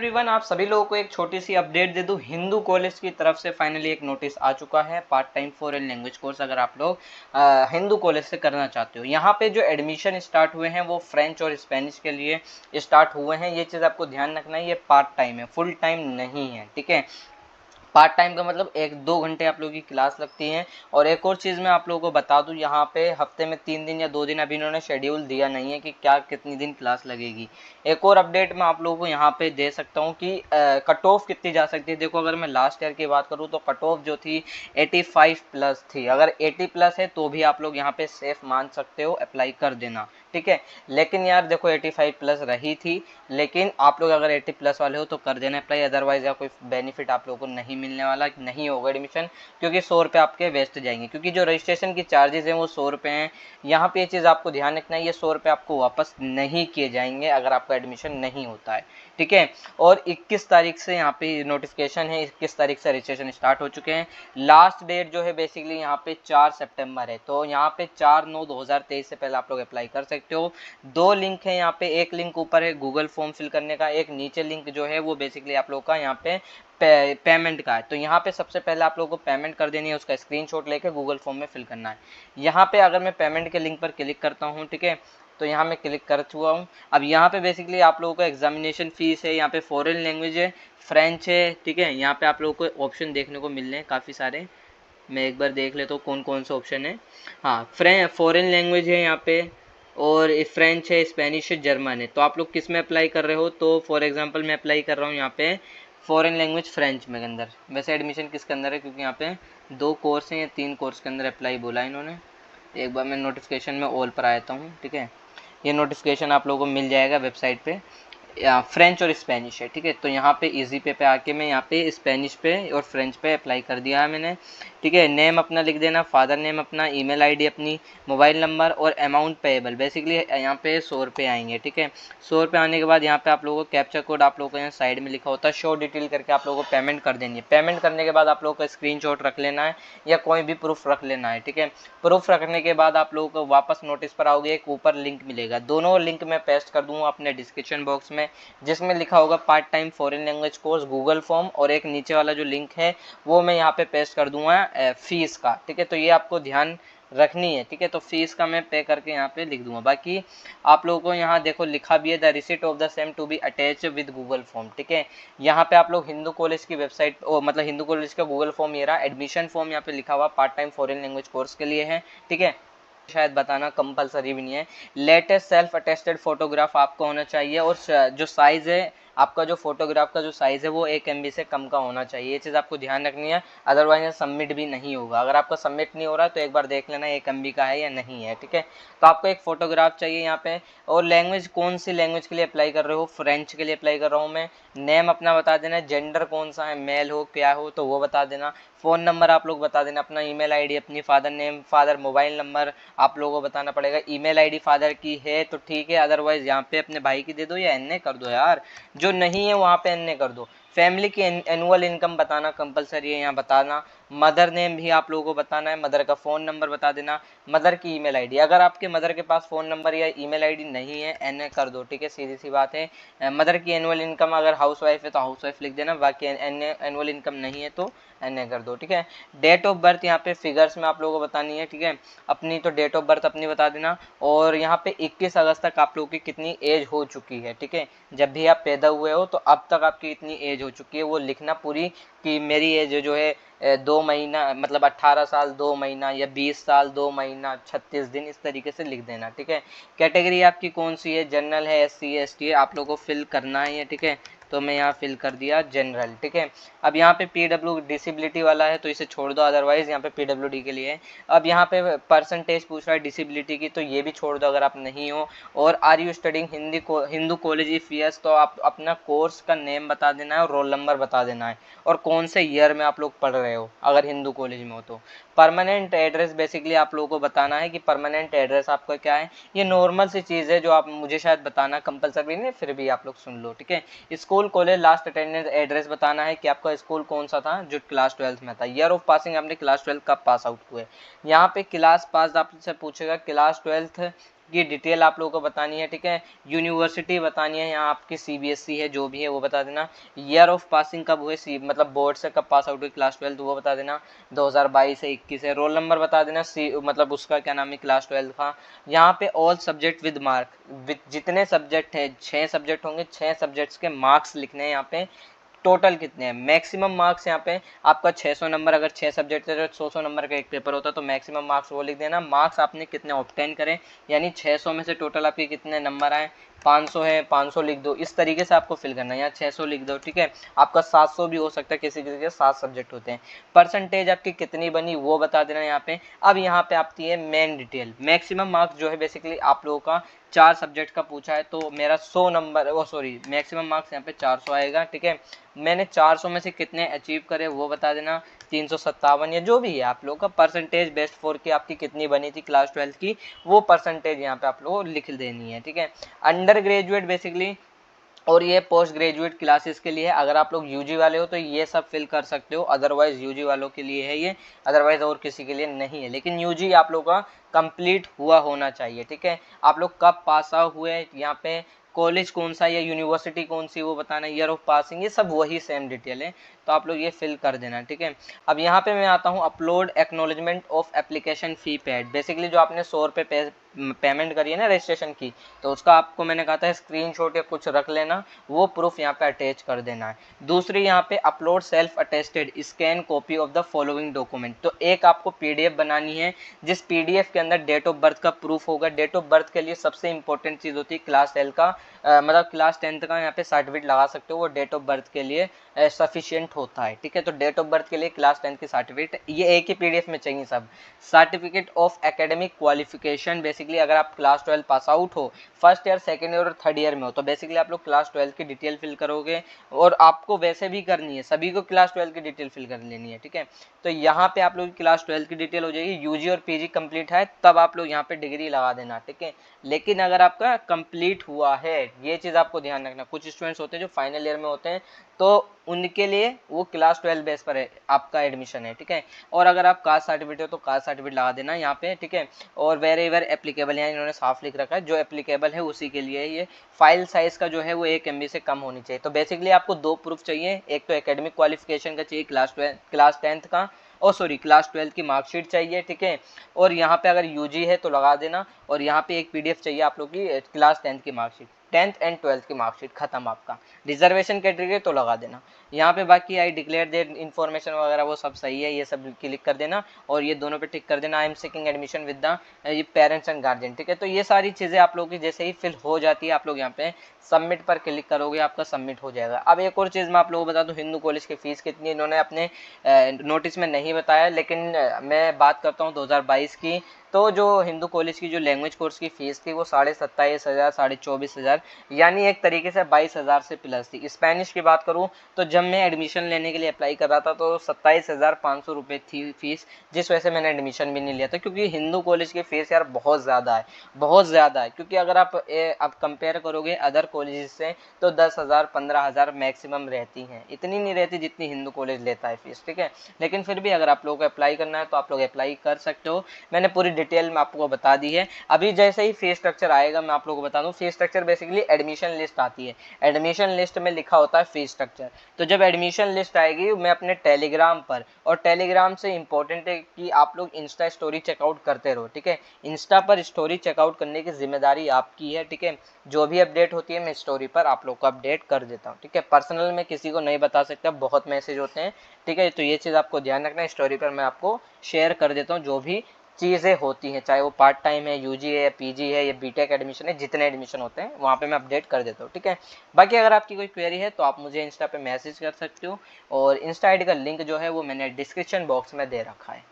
Everyone, आप सभी लोगों को एक छोटी सी अपडेट दे दूं। हिंदू कॉलेज की तरफ से फाइनली एक नोटिस आ चुका है part time foreign language course अगर आप लोग हिंदू कॉलेज से करना चाहते हो। यहाँ पे जो एडमिशन स्टार्ट हुए हैं वो फ्रेंच और स्पेनिश के लिए स्टार्ट हुए हैं। ये चीज़ आपको ध्यान रखना है, ये पार्ट टाइम है, फुल टाइम नहीं है, ठीक है। पार्ट टाइम का मतलब 1-2 घंटे आप लोगों की क्लास लगती है। और एक और चीज़ मैं आप लोगों को बता दूं, यहाँ पे हफ्ते में 3 दिन या 2 दिन अभी इन्होंने शेड्यूल दिया नहीं है कि क्या कितनी दिन क्लास लगेगी। एक और अपडेट मैं आप लोगों को यहाँ पे दे सकता हूँ कि कट ऑफ कितनी जा सकती है। देखो, अगर मैं लास्ट ईयर की बात करूँ तो कट ऑफ जो थी 85+ थी। अगर 80+ है तो भी आप लोग यहाँ पे सेफ मान सकते हो, अप्लाई कर देना, ठीक है। लेकिन यार देखो, 85+ रही थी, लेकिन आप लोग अगर 80+ वाले हो तो कर देना अप्लाई, अदरवाइज या कोई बेनिफिट आप लोगों को नहीं मिलने वाला, नहीं होगा एडमिशन, क्योंकि 100 रुपये आपके वेस्ट जाएंगे। क्योंकि जो रजिस्ट्रेशन की चार्जेस हैं वो 100 रुपये हैं। यहाँ पे ये चीज़ आपको ध्यान रखना है, ये 100 रुपये आपको वापस नहीं किए जाएंगे अगर आपका एडमिशन नहीं होता है, ठीक है। और 21 तारीख से यहाँ पे नोटिफिकेशन है, 21 तारीख से रजिस्ट्रेशन स्टार्ट हो चुके हैं। लास्ट डेट जो है बेसिकली यहाँ पे 4 सितंबर है, तो यहाँ पे 4/9/2023 से पहले आप लोग अप्लाई कर सकते हो। 2 लिंक है यहाँ पे, एक लिंक ऊपर है गूगल फॉर्म फिल करने का, एक नीचे लिंक जो है वो बेसिकली आप लोग का यहाँ पे पेमेंट का है। तो यहाँ पे सबसे पहले आप लोगों को पेमेंट कर देनी है, उसका स्क्रीनशॉट लेके गूगल फॉर्म में फिल करना है। यहाँ पे अगर मैं पेमेंट के लिंक पर क्लिक करता हूँ, ठीक है, तो यहाँ मैं क्लिक कर चुका हूँ। अब यहाँ पे बेसिकली आप लोगों को एग्जामिनेशन फीस है, यहाँ पे फॉरेन लैंग्वेज है, फ्रेंच है, ठीक है। यहाँ पे आप लोगों को ऑप्शन देखने को मिल रहे हैं काफ़ी सारे, मैं एक बार देख लेता हूँ कौन कौन से ऑप्शन है। हाँ, फॉरेन लैंग्वेज है यहाँ पे, और फ्रेंच है, स्पेनिश है, जर्मन है। तो आप लोग किस में अप्लाई कर रहे हो? तो फॉर एग्जांपल मैं अप्लाई कर रहा हूँ यहाँ पे फॉरेन लैंग्वेज फ्रेंच में अंदर। वैसे एडमिशन किसके अंदर है, क्योंकि यहाँ पे 2 कोर्स हैं या 3 कोर्स के अंदर अप्लाई बोला है इन्होंने। एक बार मैं नोटिफिकेशन में ऑल पर आता हूँ, ठीक है। ये नोटिफिकेशन आप लोगों को मिल जाएगा वेबसाइट पे। फ्रेंच और स्पेनिश है, ठीक है। तो यहाँ पे इजी पे आके मैं यहाँ पे स्पेनिश पे और फ्रेंच पे अप्लाई कर दिया है मैंने, ठीक है। नेम अपना लिख देना, फादर नेम अपना, ईमेल आईडी अपनी, मोबाइल नंबर और अमाउंट पेएबल। बेसिकली यहाँ पे 100 रुपये आएंगे, ठीक है। 100 रुपये आने के बाद यहाँ पे आप लोगों को कैप्चा कोड आप लोगों को यहाँ साइड में लिखा होता है, शो डिटेल करके आप लोगों को पेमेंट कर देनी है। पेमेंट करने के बाद आप लोगों को स्क्रीनशॉट रख लेना है या कोई भी प्रूफ रख लेना है, ठीक है। प्रूफ रखने के बाद आप लोगों को वापस नोटिस पर आओगे, एक ऊपर लिंक मिलेगा, दोनों लिंक मैं पेस्ट कर दूंगा अपने डिस्क्रिप्शन बॉक्स में, जिसमें लिखा होगा part time foreign language course Google form, और एक नीचे वाला जो लिंक है वो मैं यहाँ पे पेस्ट कर दूंगा फीस का, ठीक है। तो ये आपको ध्यान रखनी है, ठीक है। तो फीस का मैं पे करके यहाँ पे लिख दूंगा। बाकी आप लोगों को यहाँ देखो लिखा भी है, the receipt of the same to be attach with Google form, ठीक है। यहाँ पे आप लोग हिंदू कॉलेज की वेबसाइट, मतलब हिंदू कॉलेज का गूगल फॉर्म ये रहा, एडमिशन फॉर्म यहाँ पे लिखा हुआ part time foreign language course के लिए है, ठीक है। शायद बताना कंपलसरी भी नहीं है। लेटेस्ट सेल्फ अटेस्टेड फोटोग्राफ आपको होना चाहिए, और जो साइज़ है आपका, जो फोटोग्राफ का जो साइज़ है वो 1 MB से कम का होना चाहिए। ये चीज़ आपको ध्यान रखनी है, अदरवाइज सबमिट भी नहीं होगा। अगर आपका सबमिट नहीं हो रहा है तो एक बार देख लेना 1 MB का है या नहीं है, ठीक है। तो आपको एक फ़ोटोग्राफ चाहिए यहाँ पे। और लैंग्वेज, कौन सी लैंग्वेज के लिए अप्लाई कर रहे हो? फ्रेंच के लिए अप्लाई कर रहा हूँ मैं। नेम अपना बता देना, जेंडर कौन सा है, मेल हो क्या हो तो वो बता देना। फ़ोन नंबर आप लोग बता देना अपना, ईमेल आईडी अपनी, father name, father mobile number आप लोगों को बताना पड़ेगा। ईमेल आईडी फादर की है तो ठीक है, अदरवाइज यहाँ पे अपने भाई की दे दो या एनए कर दो यार, जो नहीं है वहाँ पे एनए कर दो। फैमिली की एनुअल इनकम बताना कंपलसरी है यहाँ बताना। मदर नेम भी आप लोगों को बताना है, मदर का फ़ोन नंबर बता देना, मदर की ईमेल आईडी। अगर आपके मदर के पास फ़ोन नंबर या ईमेल आईडी नहीं है, एनए कर दो, ठीक है, सीधी सी बात है। मदर की एनुअल इनकम अगर हाउस वाइफ है तो हाउस वाइफ लिख देना, बाकी एनुअल इनकम नहीं है तो एनए कर दो, ठीक है। डेट ऑफ बर्थ यहाँ पे फिगर्स में आप लोगों को बतानी है, ठीक है। अपनी तो डेट ऑफ बर्थ अपनी बता देना, और यहाँ पे 21 अगस्त तक आप लोगों की कितनी एज हो चुकी है, ठीक है। जब भी आप पैदा हुए हो तो अब तक आपकी इतनी एज हो चुकी है वो लिखना पूरी, कि मेरी एज जो है 2 महीना, मतलब 18 साल 2 महीना, या 20 साल 2 महीना 36 दिन, इस तरीके से लिख देना, ठीक है। कैटेगरी आपकी कौन सी है? जनरल है, SC ST है, आप लोगों को फिल करना है, ठीक है। तो मैं यहाँ फिल कर दिया जनरल, ठीक है। अब यहाँ पे PW डिसेबिलिटी वाला है तो इसे छोड़ दो, अदरवाइज यहाँ पे PWD के लिए है। अब यहाँ पे परसेंटेज पूछ रहा है डिसेबिलिटी की, तो ये भी छोड़ दो अगर आप नहीं हो। और are you studying Hindu college? If yes तो आप अपना कोर्स का नेम बता देना है और रोल नंबर बता देना है, और कौन से ईयर में आप लोग पढ़ रहे हो अगर हिंदू कॉलेज में हो तो। परमानेंट एड्रेस बेसिकली आप लोगों को बताना है कि परमानेंट एड्रेस आपका क्या है। ये नॉर्मल सी चीज़ है जो आप मुझे शायद बताना कंपलसरी नहीं, फिर भी आप लोग सुन लो, ठीक है। School college last attendance address बताना है कि आपका स्कूल कौन सा था जो क्लास 12 में था। ईयर ऑफ पासिंग, आपने क्लास 12 कब पास आउट हुए। यहाँ पे क्लास पास आपसे पूछेगा, क्लास 12 ये डिटेल आप लोगों को बतानी है, ठीक है। यूनिवर्सिटी बतानी है, यहाँ आपकी CBSE है जो भी है वो बता देना। ईयर ऑफ पासिंग कब हुए, मतलब बोर्ड से कब पास आउट हुई क्लास 12 वो बता देना, 2022 से 21 है। रोल नंबर बता देना, मतलब उसका क्या नाम है क्लास 12 का। यहाँ पे ऑल सब्जेक्ट विद मार्क, जितने सब्जेक्ट है 6 सब्जेक्ट होंगे, 6 सब्जेक्ट्स के मार्क्स लिखने हैं यहाँ पे। टोटल कितने हैं, मैक्सिमम मार्क्स यहाँ पे आपका 600 नंबर, अगर 6 सब्जेक्ट है तो 100 नंबर का एक पेपर होता है, तो मैक्सिमम मार्क्स वो लिख देना। मार्क्स आपने कितने ऑब्टेन करें, यानी 600 में से टोटल आपके कितने नंबर आए, 500 है 500 लिख दो, इस तरीके से आपको फिल करना है। यहाँ 600 लिख दो, ठीक है। आपका 700 भी हो सकता है, किसी किसी के 7 सब्जेक्ट होते हैं। परसेंटेज आपकी कितनी बनी वो बता देना यहाँ पे। अब यहाँ पे आती है मेन डिटेल। मैक्सिमम मार्क्स जो है बेसिकली आप लोगों का 4 सब्जेक्ट का पूछा है, तो मेरा 100 नंबर, वो सॉरी मैक्सिमम मार्क्स यहाँ पे 400 आएगा, ठीक है। मैंने 400 में से कितने अचीव करे वो बता देना, 357 या जो भी है आप लोगों का। परसेंटेज बेस्ट 4 की आपकी कितनी बनी थी क्लास 12 की, वो परसेंटेज यहाँ पे आप लोगों को लिख देनी है, ठीक है। अंडर ग्रेजुएट बेसिकली, और ये पोस्ट ग्रेजुएट क्लासेस के लिए है। अगर आप लोग यूजी वाले हो तो ये सब फिल कर सकते हो, अदरवाइज यूजी वालों के लिए है ये, अदरवाइज और किसी के लिए नहीं है। लेकिन यूजी आप लोगों का कंप्लीट हुआ होना चाहिए, ठीक है। आप लोग कब पास आउट हुए, यहाँ पे कॉलेज कौन सा या यूनिवर्सिटी कौन सी वो बताना, ईयर ऑफ पासिंग, ये सब वही सेम डिटेल है, तो आप लोग ये फिल कर देना, ठीक है। अब यहाँ पे मैं आता हूँ upload acknowledgement of application fee paid. Basically जो आपने 100 रुपये पेमेंट करी है ना रजिस्ट्रेशन की, तो उसका आपको मैंने कहा था स्क्रीनशॉट या कुछ रख लेना, वो प्रूफ यहाँ पे अटैच कर देना है। दूसरी यहाँ पे upload self attested scan copy of the following document. तो एक आपको PDF बनानी है, जिस PDF के अंदर डेट ऑफ बर्थ का प्रूफ होगा। डेट ऑफ बर्थ के लिए सबसे इंपॉर्टेंट चीज़ होती है क्लास 12 का, मतलब क्लास 10th का यहाँ पे सर्टिफिकेट लगा सकते हो, वो डेट ऑफ बर्थ के लिए सफिशियंट होता है, ठीक है। तो डेट ऑफ बर्थ के लिए क्लास 10 की सर्टिफिकेट, ये एक ही PDF में चाहिए सब। Certificate of academic qualification, basically अगर आप क्लास 12 पास आउट हो, फर्स्ट ईयर सेकेंड ईयर और थर्ड ईयर में हो, तो बेसिकली आप लोग क्लास 12 की डिटेल फिल करोगे, और आपको वैसे भी करनी है, सभी को क्लास 12 की डिटेल फिल कर लेनी है, ठीक है। तो यहाँ पे आप लोग क्लास 12 की डिटेल हो जाएगी। यूजी और पीजी कंप्लीट है तब आप लोग यहाँ पे डिग्री लगा देना, ठीक है। लेकिन अगर आपका कंप्लीट हुआ है, ये चीज़ आपको ध्यान रखना, कुछ स्टूडेंट्स होते हैं जो फाइनल ईयर में होते हैं, तो उनके लिए वो क्लास 12 बेस पर है आपका एडमिशन है, ठीक है। और अगर आप कास्ट सर्टिफिकेट हो तो कास्ट सर्टिफिकेट लगा देना यहाँ पे, ठीक है। और वेर एवर एप्लीकेबल, यहाँ इन्होंने साफ लिख रखा है, जो एप्लीकेबल है उसी के लिए ये। फाइल साइज का जो है वो 1 MB से कम होनी चाहिए। तो बेसिकली आपको 2 प्रूफ चाहिए, एक तो एकेडमिक क्वालिफिकेशन का चाहिए क्लास 10th का, और सॉरी क्लास 12 की मार्कशीट चाहिए, ठीक है। और यहाँ पे अगर यूजी है तो लगा देना, और यहाँ पे एक PDF चाहिए आप लोग की क्लास 10th की मार्कशीट, 10th एंड 12th की मार्कशीट, खत्म आपका। रिजर्वेशन कैटेगरी तो लगा देना यहाँ पे। बाकी आई डिक्लेयर देयर इन्फॉर्मेशन वगैरह वो सब सही है, ये सब क्लिक कर देना, और ये दोनों पे टिक कर देना, I am seeking admission with the ये पेरेंट्स एंड गार्जियन, ठीक है। तो ये सारी चीज़ें आप लोगों की जैसे ही फिल हो जाती है, आप लोग यहाँ पे सबमिट पर क्लिक करोगे, आपका सबमिट हो जाएगा। अब एक और चीज़ मैं आप लोगों को बता दूँ, हिंदू कॉलेज की फीस कितनी, इन्होंने अपने नोटिस में नहीं बताया, लेकिन मैं बात करता हूँ 2022 की। तो जो हिंदू कॉलेज की जो लैंग्वेज कोर्स की फीस थी वो 27,500 24,000, यानी एक तरीके से 22,000 से प्लस थी। स्पेनिश की बात करूँ तो जब मैं एडमिशन लेने के लिए अप्लाई कर रहा था तो 27,500 रुपये थी फीस, जिस वजह से मैंने एडमिशन भी नहीं लिया था, क्योंकि हिंदू कॉलेज की फीस यार बहुत ज़्यादा है, बहुत ज़्यादा है। क्योंकि अगर आप कंपेयर करोगे अदर कॉलेज से, तो 10,000 15,000 मैक्सिमम रहती हैं, इतनी नहीं रहती जितनी हिंदू कॉलेज लेता है फीस, ठीक है। लेकिन फिर भी अगर आप लोगों को अप्लाई करना है तो आप लोग अप्लाई कर सकते हो। मैंने पूरी डिटेल में आपको बता दी है। अभी जैसे ही फीस स्ट्रक्चर आएगा मैं आप लोगों को बता दूं। Fees structure basically admission list आती है, एडमिशन लिस्ट में लिखा होता है फीस स्ट्रक्चर। तो जब एडमिशन लिस्ट आएगी मैं अपने टेलीग्राम पर, और टेलीग्राम से इंपॉर्टेंट है कि आप लोग इंस्टा स्टोरी चेकआउट करते रहो, ठीक है। इंस्टा पर स्टोरी चेकआउट करने की जिम्मेदारी आपकी है, ठीक है। जो भी अपडेट होती है मैं स्टोरी पर आप लोग को अपडेट कर देता हूँ, ठीक है। पर्सनल में किसी को नहीं बता सकता, बहुत मैसेज होते हैं, ठीक है। तो ये चीज़ आपको ध्यान रखना है, स्टोरी पर मैं आपको शेयर कर देता हूँ जो भी चीज़ें होती हैं, चाहे वो पार्ट टाइम है, यूजी है, पीजी है, या बीटेक एडमिशन है, जितने एडमिशन होते हैं वहाँ पे मैं अपडेट कर देता हूँ, ठीक है। बाकी अगर आपकी कोई क्वेरी है तो आप मुझे इंस्टा पे मैसेज कर सकते हो, और इंस्टा आईडी का लिंक जो है वो मैंने डिस्क्रिप्शन बॉक्स में दे रखा है।